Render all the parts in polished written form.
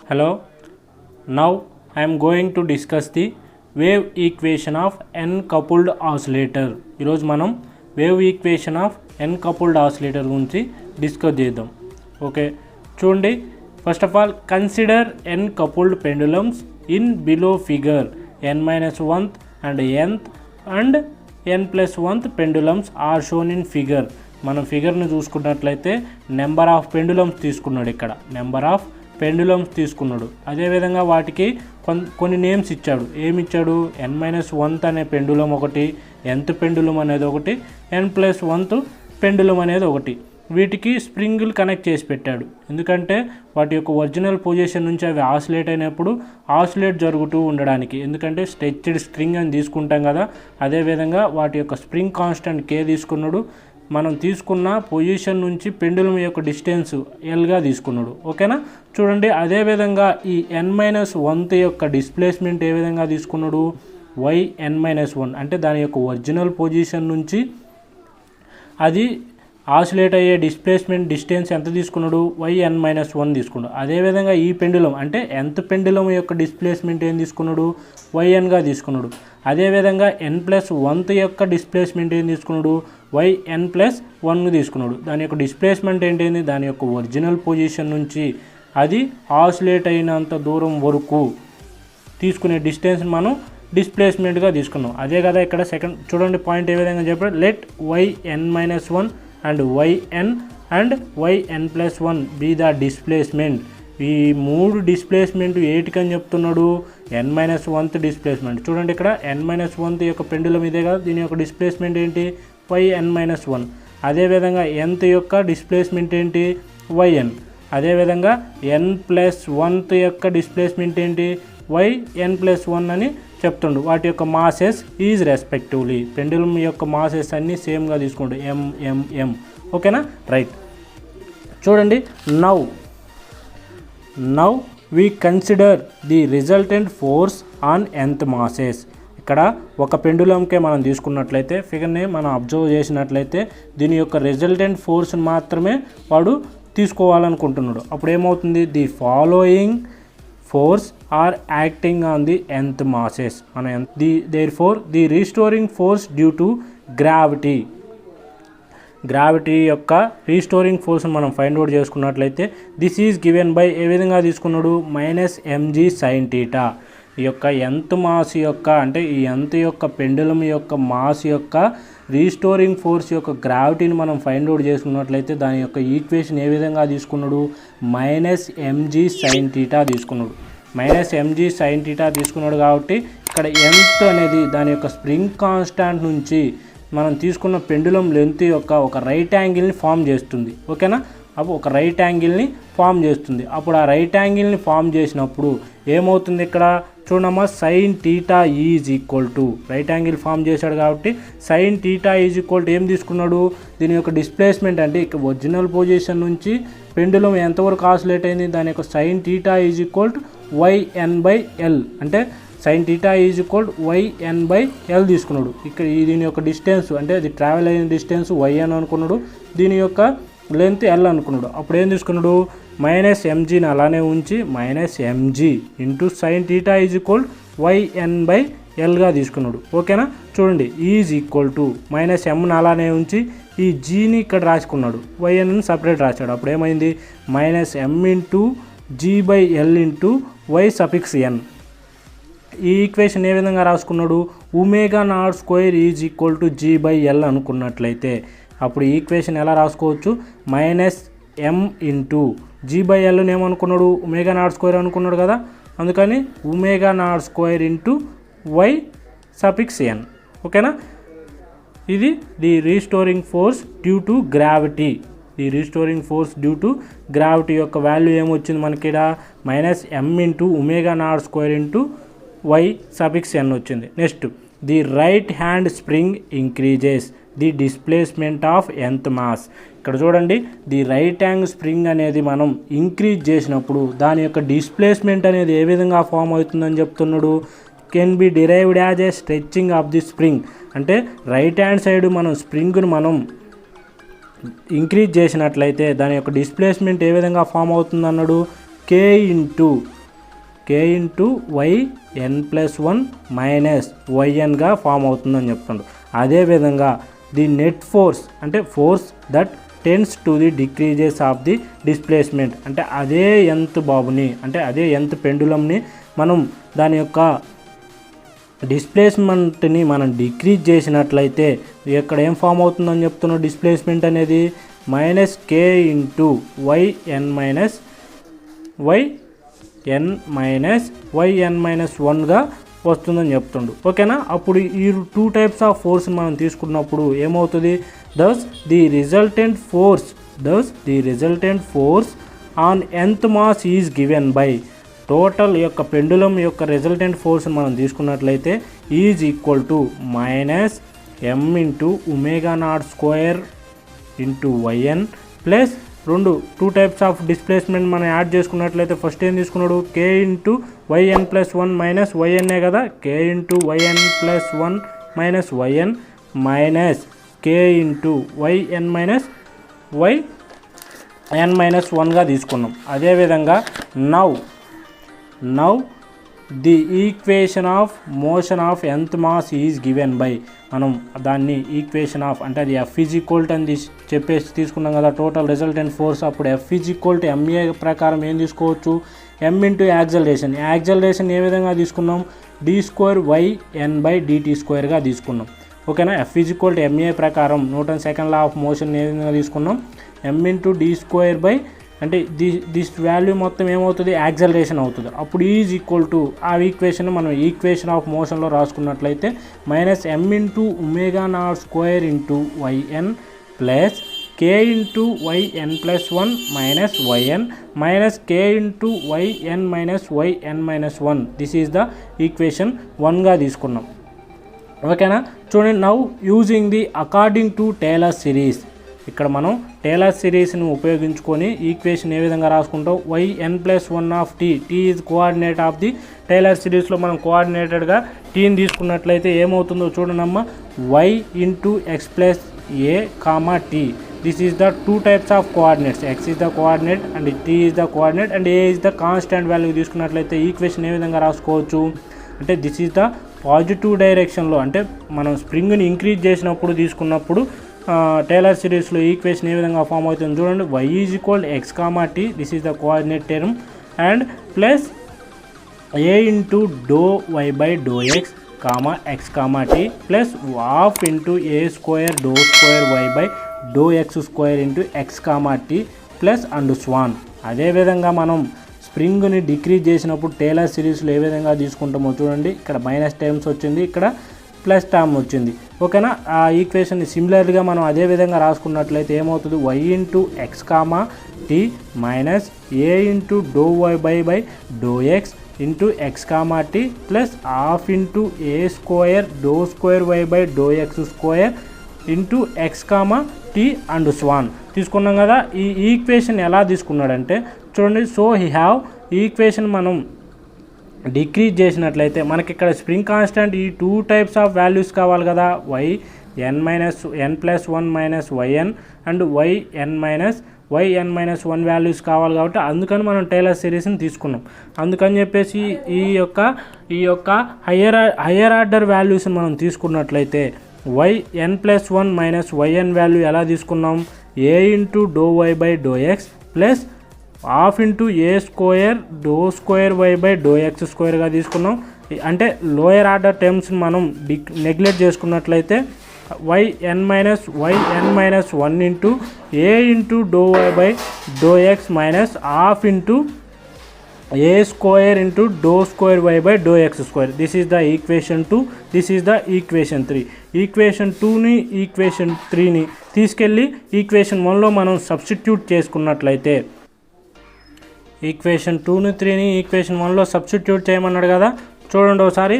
Hello, now I am going to discuss the wave equation of n coupled oscillator. ఈరోజు మనం wave equation of n coupled oscillator గురించి discuss చేద్దాం. Okay, చూడండి. First of all consider n coupled pendulums in below figure. n-1th and nth and n+1th pendulums are shown in figure. మనం ఫిగర్ని చూసుకున్నట్లయితే number of పెండులమ్స్ తీసుకున్నాడు. ఇక్కడ number of పెండులమ్స్ తీసుకున్నాడు. అదేవిధంగా వాటికి కొన్ని నేమ్స్ ఇచ్చాడు. ఏమి ఇచ్చాడు? n-1th అనే పెండులం ఒకటి, nth పెండులం అనేది ఒకటి, n+1th పెండులం అనేది ఒకటి. వీటికి స్ప్రింగులు కనెక్ట్ చేసి పెట్టాడు. ఎందుకంటే వాటి యొక్క ఒరిజినల్ పొజిషన్ నుంచి అవి ఆసిలేట్ అయినప్పుడు ఆసిలేట్ జరుగుతూ ఉండడానికి. ఎందుకంటే స్ట్రెచ్డ్ స్ట్రింగ్ అని తీసుకుంటాం కదా, అదేవిధంగా వాటి యొక్క స్ప్రింగ్ కాన్స్టెంట్ k తీసుకున్నాడు. మనం తీసుకున్న పొజిషన్ నుంచి పెండులం యొక్క డిస్టెన్స్ ఎల్గా తీసుకున్నాడు. ఓకేనా? చూడండి, అదేవిధంగా ఈ n-1th యొక్క డిస్ప్లేస్మెంట్ ఏ విధంగా తీసుకున్నాడు? yn-1, అంటే దాని యొక్క ఒరిజినల్ పొజిషన్ నుంచి అది ఆసిలేట్ అయ్యే డిస్ప్లేస్మెంట్ డిస్టెన్స్ ఎంత తీసుకున్నాడు? yn-1 తీసుకున్నాడు. అదేవిధంగా ఈ పెండులం అంటే nth పెండులం యొక్క డిస్ప్లేస్మెంట్ ఏం తీసుకున్నాడు? yn తీసుకున్నాడు. అదేవిధంగా n+1th యొక్క డిస్ప్లేస్మెంట్ ఏం తీసుకున్నాడు? yn+1 తీసుకున్నాడు. దాని యొక్క డిస్ప్లేస్మెంట్ ఏంటి? దాని యొక్క ఒరిజినల్ పొజిషన్ నుంచి అది ఆసిలేట్ అయినంత దూరం వరకు తీసుకునే డిస్టెన్స్ మనం డిస్ప్లేస్మెంట్గా తీసుకున్నాం. అదే కదా ఇక్కడ సెకండ్ చూడండి పాయింట్ ఏ విధంగా చెప్పాడు. Let yn-1 and yn and yn+1 be the displacement. ఈ మూడు డిస్ప్లేస్మెంట్ ఏటికని చెప్తున్నాడు? n-1th displacement. చూడండి, ఇక్కడ n-1th యొక్క పెండులం ఇదే కదా, దీని యొక్క డిస్ప్లేస్మెంట్ ఏంటి? yn-1. అదేవిధంగా nth యొక్క డిస్ప్లేస్మెంట్ ఏంటి? yn. అదేవిధంగా n+1th యొక్క డిస్ప్లేస్మెంట్ ఏంటి? yn+1 అని చెప్తుండు. వాటి యొక్క మాసెస్ ఈజ్ రెస్పెక్టివ్లీ. పెండులం యొక్క మాసెస్ అన్నీ సేమ్గా తీసుకుంటాం, m. ఓకేనా? రైట్. చూడండి, now we consider the resultant force on nth masses. ఇక్కడ ఒక పెండులంకే మనం తీసుకున్నట్లయితే ఫిగర్ని మనం అబ్జర్వ్ చేసినట్లయితే దీని యొక్క రిజల్టెంట్ ఫోర్స్ని మాత్రమే వాడు తీసుకోవాలనుకుంటున్నాడు. అప్పుడు ఏమవుతుంది? The following forces are acting on the nth masses. మన therefore the restoring force due to gravity యొక్క రీస్టోరింగ్ ఫోర్స్ని మనం ఫైండ్ అవుట్ చేసుకున్నట్లయితే దిస్ ఈజ్ గివెన్ బై ఏ విధంగా తీసుకున్నాడు? -mg sin θ. ఈ యొక్క nth మాస్ యొక్క అంటే ఈ nth యొక్క పెండులం యొక్క మాస్ యొక్క రీస్టోరింగ్ ఫోర్స్ యొక్క గ్రావిటీని మనం ఫైండ్ అవుట్ చేసుకున్నట్లయితే దాని యొక్క ఈక్వేషన్ ఏ విధంగా తీసుకున్నాడు? -mg sin θ తీసుకున్నాడు. -mg sin θ తీసుకున్నాడు కాబట్టి ఇక్కడ nth అనేది దాని యొక్క స్ప్రింగ్ కాన్స్టాంట్ నుంచి మనం తీసుకున్న పెండులం లెంత్ యొక్క ఒక రైట్ యాంగిల్ని ఫామ్ చేస్తుంది. ఓకేనా? అప్పుడు ఒక రైట్ యాంగిల్ని ఫామ్ చేస్తుంది. అప్పుడు ఆ రైట్ యాంగిల్ని ఫామ్ చేసినప్పుడు ఏమవుతుంది? ఇక్కడ చూడమ్మా, sin θ is equal to right angle form చేశాడు కాబట్టి sin θ ఈజ్ ఈక్వల్ టు ఏం తీసుకున్నాడు? దీని యొక్క డిస్ప్లేస్మెంట్ అంటే ఇక ఒరిజినల్ పొజిషన్ నుంచి పెండులం ఎంతవరకు ఆసిలేట్ అయింది? దాని యొక్క sin θ is equal to yn/l, అంటే sin θ ఈజ్ ఈక్వల్ yn/l తీసుకున్నాడు. ఇక్కడ దీని యొక్క డిస్టెన్స్ అంటే అది ట్రావెల్ అయిన డిస్టెన్స్ yn అనుకున్నాడు, దీని యొక్క లెంత్ l అనుకున్నాడు. అప్పుడు ఏం తీసుకున్నాడు? -mgని అలానే ఉంచి -mg into sin θ is equal yn/lగా తీసుకున్నాడు. ఓకేనా? చూడండి, ఈజ్ ఈక్వల్ టు -mని అలానే ఉంచి ఈ gని ఇక్కడ రాసుకున్నాడు, yn సపరేట్ రాశాడు. అప్పుడు ఏమైంది? -m into g/l into y_n. ఈ ఈక్వేషన్ ఏ విధంగా రాసుకున్నాడు? ω02 ఈజ్ ఈక్వల్ టు g/l అనుకున్నట్లయితే అప్పుడు ఈక్వేషన్ ఎలా రాసుకోవచ్చు? -m ఇంటూ g/lని ఏమనుకున్నాడు? ω02 అనుకున్నాడు కదా, అందుకని ω02 ఇంటూ y_n. ఓకేనా? ఇది the restoring force due to gravity. The restoring force due to gravity యొక్క వాల్యూ ఏమొచ్చింది మనకి? -m ఇంటూ ω02 ఇంటూ y_n వచ్చింది. Next, the right hand spring increases the displacement of nth mass. ఇక్కడ చూడండి, ది రైట్ హ్యాండ్ స్ప్రింగ్ అనేది మనం increase చేసినప్పుడు దాని యొక్క డిస్ప్లేస్మెంట్ అనేది ఏ విధంగా ఫామ్ అవుతుందని చెప్తున్నాడు? Can be derived as a stretching of the spring. అంటే రైట్ హ్యాండ్ సైడ్ మనం స్ప్రింగ్ను మనం ఇంక్రీజ్ చేసినట్లయితే దాని యొక్క డిస్ప్లేస్మెంట్ ఏ విధంగా ఫామ్ అవుతుంది అన్నాడు? కే ఇంటూ yn+1 మైనస్ వైఎన్గా ఫామ్ అవుతుందని చెప్తుండ్రు. అదేవిధంగా ది నెట్ ఫోర్స్ అంటే force that tends to the decreases of the displacement అంటే అదే ఎంత పెండులంని మనం దాని యొక్క డిస్ప్లేస్మెంట్ని మనం డిక్రీజ్ చేసినట్లయితే ఇక్కడ ఏం ఫామ్ అవుతుందని చెప్తున్నాం, డిస్ప్లేస్మెంట్ అనేది -k ఇంటూ yn-1గా వస్తుందని చెప్తుండు. ఓకేనా, అప్పుడు ఈ 2 టైప్స్ ఆఫ్ ఫోర్స్ మనం తీసుకున్నప్పుడు ఏమవుతుంది, thus the resultant force on nth mass is given by total యొక్క పెండులం యొక్క రిజల్టెంట్ ఫోర్స్ మనం తీసుకున్నట్లయితే is equal to -m/ω02 plus 2 types of displacement మనం యాడ్ చేసుకున్నట్లయితే ఫస్ట్ ఏం తీసుకున్నాడు, k into yn+1 minus Y N A కదా, k into yn+1 minus Y N minus k into yn-1గా తీసుకున్నాం. అదేవిధంగా now the equation of motion of nth mass is given by మనం దాన్ని ఈక్వేషన్ ఆఫ్ అంటే అది F అని చెప్పేసి తీసుకున్నాం కదా టోటల్ రిజల్టెంట్ ఫోర్స్. అప్పుడు F ma ప్రకారం ఏం తీసుకోవచ్చు, m ఇంటూ యాక్సలరేషన్ ఏ విధంగా తీసుకున్నాం, d²yn/dt²గా తీసుకున్నాం. ఓకేనా, F ma ప్రకారం Newton second law of motion ఏ విధంగా తీసుకున్నాం, m ఇంటూ d² అంటే దిస్ వాల్యూ మొత్తం ఏమవుతుంది, యాక్సలరేషన్ అవుతుంది. అప్పుడు ఈజ్ ఈక్వల్ టు ఆ ఈక్వేషన్ మనం ఈక్వేషన్ ఆఫ్ మోషన్లో రాసుకున్నట్లయితే -m into ω02 yn plus k into yn+1 minus Y N minus k into yn-1 this is the equation 1గా తీసుకున్నాం. ఓకేనా, చూడండి, now using the according to Taylor series ఇక్కడ మనం టేలర్ సిరీస్ని ఉపయోగించుకొని ఈక్వేషన్ ఏ విధంగా రాసుకుంటాం, yn+1 of t is coordinate of the Taylor సిరీస్లో మనం కోఆర్డినేటెడ్గా టీని తీసుకున్నట్లయితే ఏమవుతుందో చూడనమ్మా, y into x+a comma t this is the 2 types of coordinates, x is the coordinate and t is the coordinate and a is the constant value తీసుకున్నట్లయితే equation ఏ విధంగా రాసుకోవచ్చు అంటే దిస్ ఈజ్ ద పాజిటివ్ డైరెక్షన్లో అంటే మనం స్ప్రింగ్ని increase చేసినప్పుడు తీసుకున్నప్పుడు టేలర్ సిరీస్లో ఈక్వేషన్ ఏ విధంగా ఫామ్ అవుతుంది చూడండి, y is equal x comma t this is the coordinate term and plus a into ∂y/∂x comma x comma t plus ½ into a²∂2y/∂x² into x comma t plus and so on. అదేవిధంగా మనం స్ప్రింగ్ని decrease చేసినప్పుడు Taylor సిరీస్లో ఏ విధంగా తీసుకుంటామో చూడండి, ఇక్కడ minus terms వచ్చింది, ఇక్కడ ప్లస్ టర్మ్ వచ్చింది. ఓకేనా, ఆ ఈక్వేషన్ని సిమిలర్గా మనం అదే విధంగా రాసుకున్నట్లయితే ఏమవుతుంది, y into x comma t minus a into ∂y/∂x into x comma t plus ½ into a²∂2y/∂x² into x comma t and so on తీసుకున్నాం కదా. ఈ ఈక్వేషన్ ఎలా తీసుకున్నాడంటే చూడండి, సో హీ హ్యావ్ ఈక్వేషన్ మనం డిక్రీజ్ చేసినట్లయితే మనకి ఇక్కడ స్ప్రింగ్ కాన్స్టెంట్ ఈ 2 టైప్స్ ఆఫ్ వాల్యూస్ కావాలి కదా, yn+1 minus YN and yn-1 values కావాలి కాబట్టి అందుకని మనం టేలర్ సిరీస్ని తీసుకున్నాం. అందుకని చెప్పేసి ఈ యొక్క హయ్యర్ ఆర్డర్ వాల్యూస్ని మనం తీసుకున్నట్లయితే yn+1 మైనస్ వైఎన్ వాల్యూ ఎలా తీసుకున్నాం, a into ∂y/∂x plus ½ into a²∂2y/∂x² తీసుకున్నాం. అంటే లోయర్ ఆర్డర్ టర్మ్స్ని మనం నెగ్లెక్ట్ చేసుకున్నట్లయితే yn-1 into a into ∂y/∂x minus ½ into a² into ∂2y/∂x². This is the equation 2, this is the equation 3. Equation 2ని equation 3ని తీసుకెళ్ళి equation 1లో మనం substitute చేసుకున్నట్లయితే equation 2ని 3ని equation 1లో substitute చేయమన్నాడు కదా, చూడండి ఒకసారి,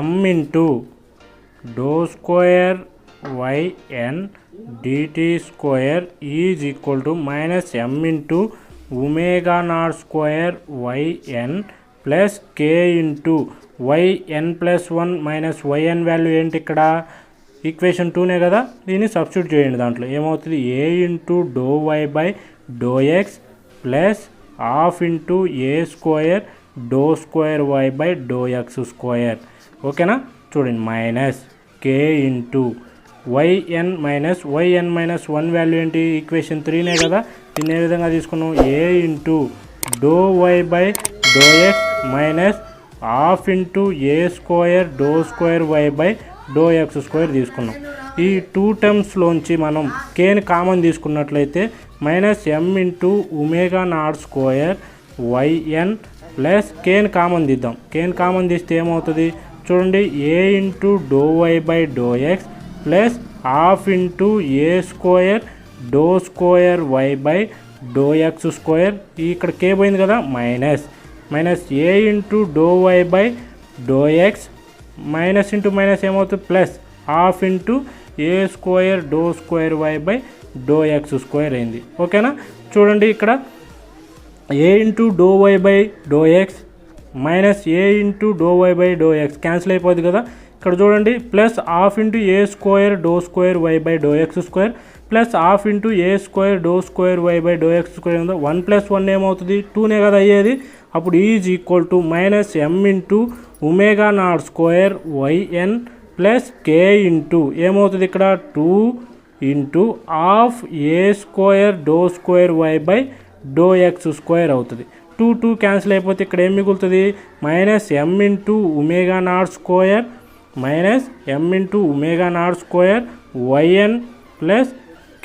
m into ∂2yn dt² is equal to minus m into ω02yn plus k into yn+1 minus YN value ఏంటి ఇక్కడ ఈక్వేషన్ 2నే కదా, దీన్ని సబ్స్టిట్యూట్ చేయండి. దాంట్లో ఏమవుతుంది, a into ∂y/∂x plus half into A square do square why by do X square. ఓకేనా, చూడండి minus K into Y N minus 1 value ఏంటి, ఈక్వేషన్ 3నే కదా. దీన్ని ఏ విధంగా తీసుకున్నాం, A into do Y by do X minus half into A square do square why by do X square తీసుకున్నాం. ఈ 2 టర్మ్స్లోంచి మనం కేని కామన్ తీసుకున్నట్లయితే minus M into omega not square YN plus కేని common తీద్దాం. కేని కామన్ తీస్తే ఏమవుతుంది చూడండి, A into do Y by do X plus half into A square do square why by do X square. ఇక్కడ కే పోయింది కదా, minus A into do Y by do X minus into minus ఏమవుతుంది plus half into A square do square why by do X square అయింది. ఓకేనా, చూడండి ఇక్కడ A into do Y by do X minus A into do Y by do x cancel అయిపోద్ది కదా. ఇక్కడ చూడండి plus half into A square do square why by do X square plus half into A square do square why by do X square ఉందో 1 + 1 ఏమవుతుంది 2నే కదా అయ్యేది. అప్పుడు is equal to minus M into omega not square YN plus k into ఏమవుతుంది ఇక్కడ 2 into half a square do square why by do X square అవుతుంది. 2 cancel అయిపోతే ఇక్కడ ఏం మిగులుతుంది, minus M into omega not square minus M into omega not square YN plus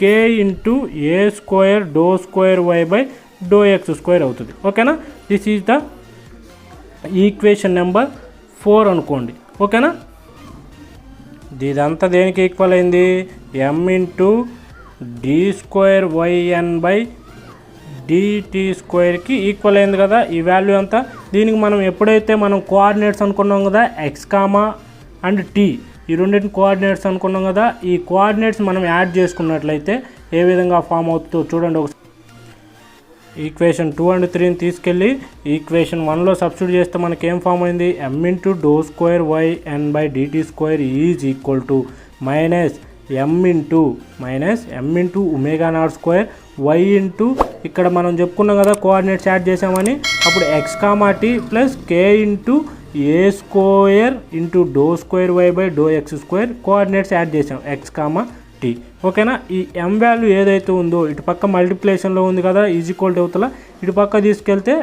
k into A square do square why by do X square అవుతుంది. ఓకేనా, this is the equation number 4 అనుకోండి. ఓకేనా, ఇదంతా దేనికి ఈక్వల్ అయింది, m into d square y n by d t స్క్వేర్కి equal అయింది కదా ఈ వాల్యూ అంతా. దీనికి మనం ఎప్పుడైతే మనం కోఆర్డినేట్స్ అనుకున్నాం కదా ఎక్స్ కామా అండ్ టీ, ఈ రెండింటిని కోఆర్డినేట్స్ అనుకున్నాం కదా, ఈ కోఆర్డినేట్స్ మనం యాడ్ చేసుకున్నట్లయితే ఏ విధంగా ఫామ్ అవుతుందో చూడండి. ఒక ఈక్వేషన్ 2 అండ్ 3ని తీసుకెళ్ళి ఈక్వేషన్ 1లో సబ్స్టిట్యూట్ చేస్తే మనకి ఏం ఫామ్ అయింది, m into doh square y n by d t square is equal to minus M into omega not square y into ఇక్కడ మనం చెప్పుకున్నాం కదా కోఆర్డినేట్స్ యాడ్ చేసామని, అప్పుడు x comma t plus k into A square into doh square why by do X square coordinates add చేసాం x comma t. ఓకేనా, ఈ ఎం value ఏదైతే ఉందో ఇటు పక్క మల్టిప్లికేషన్లో ఉంది కదా ఈజ్ ఈక్వల్ టు అవుతల ఇటు పక్క తీసుకెళ్తే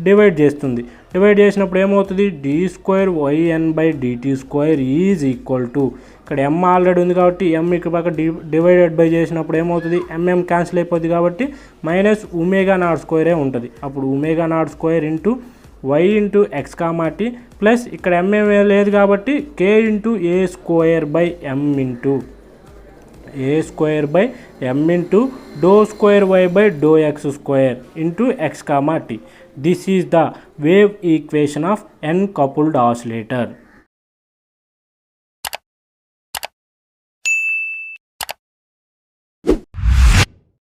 డివైడ్ చేస్తుంది. డివైడ్ చేసినప్పుడు ఏమవుతుంది, d square y n by d t square is equal to ఇక్కడ ఎం ఆల్రెడీ ఉంది కాబట్టి ఎం ఇక్కడ పక్క డివైడెడ్ బై చేసినప్పుడు ఏమవుతుంది, ఎంఎం క్యాన్సిల్ అయిపోద్ది కాబట్టి మైనస్ ఒమేగా నాట్ స్క్వేరే ఉంటుంది. అప్పుడు omega not square into y into x comma t plus ఇక్కడ ఎంఏ లేదు కాబట్టి k into A square by m into A square by m into doh square why by do X square into x comma t. This is the wave equation of n coupled oscillator.